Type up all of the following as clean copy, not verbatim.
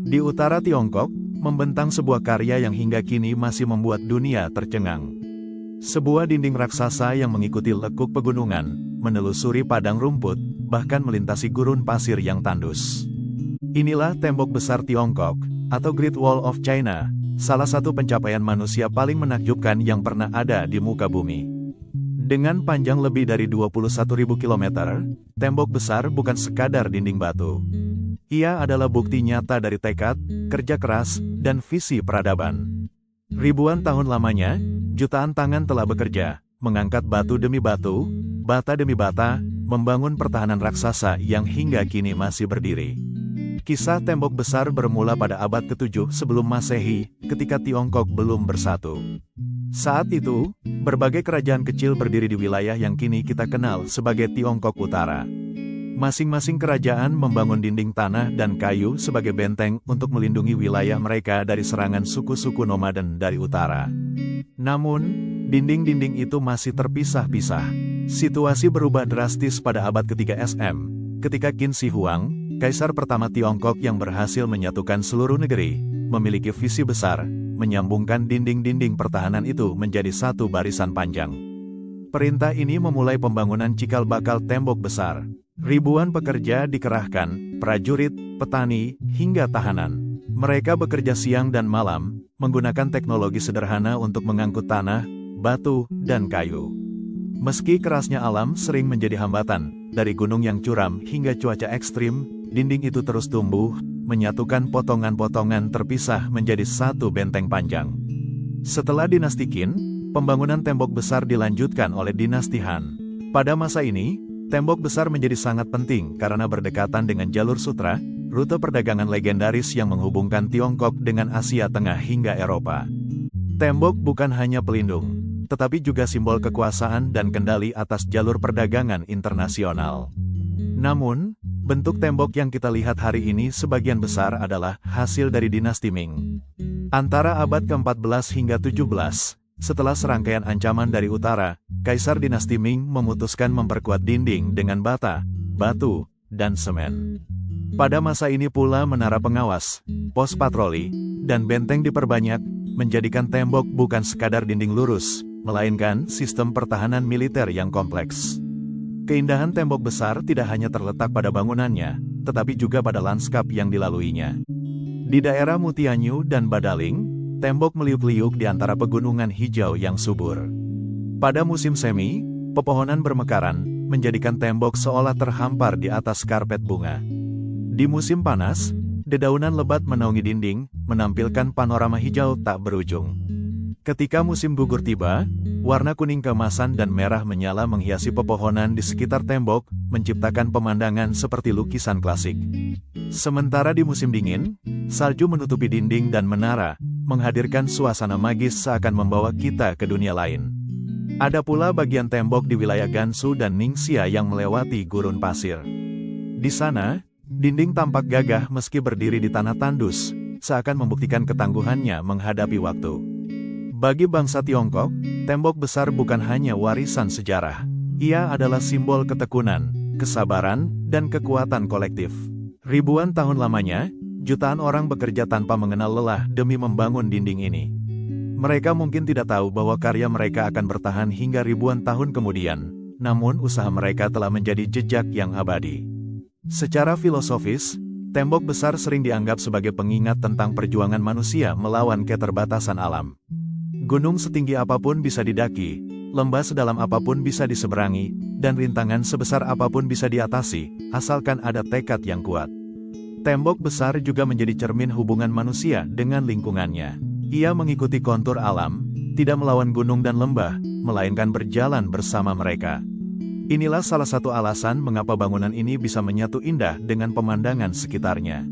Di utara Tiongkok, membentang sebuah karya yang hingga kini masih membuat dunia tercengang. Sebuah dinding raksasa yang mengikuti lekuk pegunungan, menelusuri padang rumput, bahkan melintasi gurun pasir yang tandus. Inilah tembok besar Tiongkok, atau Great Wall of China, salah satu pencapaian manusia paling menakjubkan yang pernah ada di muka bumi. Dengan panjang lebih dari 21.000 km, tembok besar bukan sekadar dinding batu. Ia adalah bukti nyata dari tekad, kerja keras, dan visi peradaban. Ribuan tahun lamanya, jutaan tangan telah bekerja, mengangkat batu demi batu, bata demi bata, membangun pertahanan raksasa yang hingga kini masih berdiri. Kisah tembok besar bermula pada abad ke-7 sebelum Masehi, ketika Tiongkok belum bersatu. Saat itu, berbagai kerajaan kecil berdiri di wilayah yang kini kita kenal sebagai Tiongkok Utara. Masing-masing kerajaan membangun dinding tanah dan kayu sebagai benteng untuk melindungi wilayah mereka dari serangan suku-suku nomaden dari utara. Namun, dinding-dinding itu masih terpisah-pisah. Situasi berubah drastis pada abad ke-3 SM, ketika Qin Shi Huang, kaisar pertama Tiongkok yang berhasil menyatukan seluruh negeri, memiliki visi besar, menyambungkan dinding-dinding pertahanan itu menjadi satu barisan panjang. Perintah ini memulai pembangunan cikal bakal tembok besar. Ribuan pekerja dikerahkan, prajurit, petani, hingga tahanan. Mereka bekerja siang dan malam, menggunakan teknologi sederhana untuk mengangkut tanah, batu, dan kayu. Meski kerasnya alam sering menjadi hambatan, dari gunung yang curam hingga cuaca ekstrim, dinding itu terus tumbuh, menyatukan potongan-potongan terpisah menjadi satu benteng panjang. Setelah dinasti Qin, pembangunan tembok besar dilanjutkan oleh dinasti Han. Pada masa ini, tembok besar menjadi sangat penting karena berdekatan dengan jalur sutra, rute perdagangan legendaris yang menghubungkan Tiongkok dengan Asia Tengah hingga Eropa. Tembok bukan hanya pelindung, tetapi juga simbol kekuasaan dan kendali atas jalur perdagangan internasional. Namun, bentuk tembok yang kita lihat hari ini sebagian besar adalah hasil dari dinasti Ming. Antara abad ke-14 hingga 17, setelah serangkaian ancaman dari utara, Kaisar dinasti Ming memutuskan memperkuat dinding dengan bata, batu, dan semen. Pada masa ini pula menara pengawas, pos patroli, dan benteng diperbanyak, menjadikan tembok bukan sekadar dinding lurus, melainkan sistem pertahanan militer yang kompleks. Keindahan tembok besar tidak hanya terletak pada bangunannya, tetapi juga pada lanskap yang dilaluinya. Di daerah Mutianyu dan Badaling, tembok meliuk-liuk di antara pegunungan hijau yang subur. Pada musim semi, pepohonan bermekaran, menjadikan tembok seolah terhampar di atas karpet bunga. Di musim panas, dedaunan lebat menaungi dinding, menampilkan panorama hijau tak berujung. Ketika musim gugur tiba, warna kuning keemasan dan merah menyala menghiasi pepohonan di sekitar tembok, menciptakan pemandangan seperti lukisan klasik. Sementara di musim dingin, salju menutupi dinding dan menara, menghadirkan suasana magis seakan membawa kita ke dunia lain. Ada pula bagian tembok di wilayah Gansu dan Ningxia yang melewati gurun pasir. Di sana, dinding tampak gagah meski berdiri di tanah tandus, seakan membuktikan ketangguhannya menghadapi waktu. Bagi bangsa Tiongkok, tembok besar bukan hanya warisan sejarah. Ia adalah simbol ketekunan, kesabaran, dan kekuatan kolektif. Ribuan tahun lamanya, jutaan orang bekerja tanpa mengenal lelah demi membangun dinding ini. Mereka mungkin tidak tahu bahwa karya mereka akan bertahan hingga ribuan tahun kemudian, namun usaha mereka telah menjadi jejak yang abadi. Secara filosofis, tembok besar sering dianggap sebagai pengingat tentang perjuangan manusia melawan keterbatasan alam. Gunung setinggi apapun bisa didaki, lembah sedalam apapun bisa diseberangi, dan rintangan sebesar apapun bisa diatasi, asalkan ada tekad yang kuat. Tembok besar juga menjadi cermin hubungan manusia dengan lingkungannya. Ia mengikuti kontur alam, tidak melawan gunung dan lembah, melainkan berjalan bersama mereka. Inilah salah satu alasan mengapa bangunan ini bisa menyatu indah dengan pemandangan sekitarnya.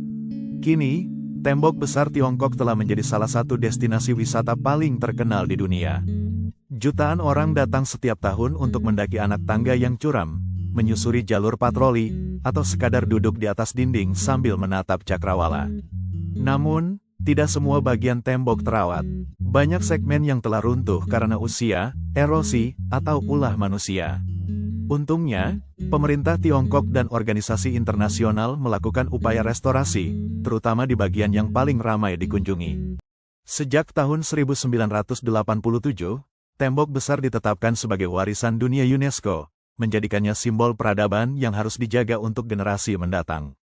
Kini, tembok besar Tiongkok telah menjadi salah satu destinasi wisata paling terkenal di dunia. Jutaan orang datang setiap tahun untuk mendaki anak tangga yang curam, menyusuri jalur patroli, atau sekadar duduk di atas dinding sambil menatap cakrawala. Namun, tidak semua bagian tembok terawat. Banyak segmen yang telah runtuh karena usia, erosi, atau ulah manusia. Untungnya, pemerintah Tiongkok dan organisasi internasional melakukan upaya restorasi, terutama di bagian yang paling ramai dikunjungi. Sejak tahun 1987, tembok besar ditetapkan sebagai warisan dunia UNESCO, menjadikannya simbol peradaban yang harus dijaga untuk generasi mendatang.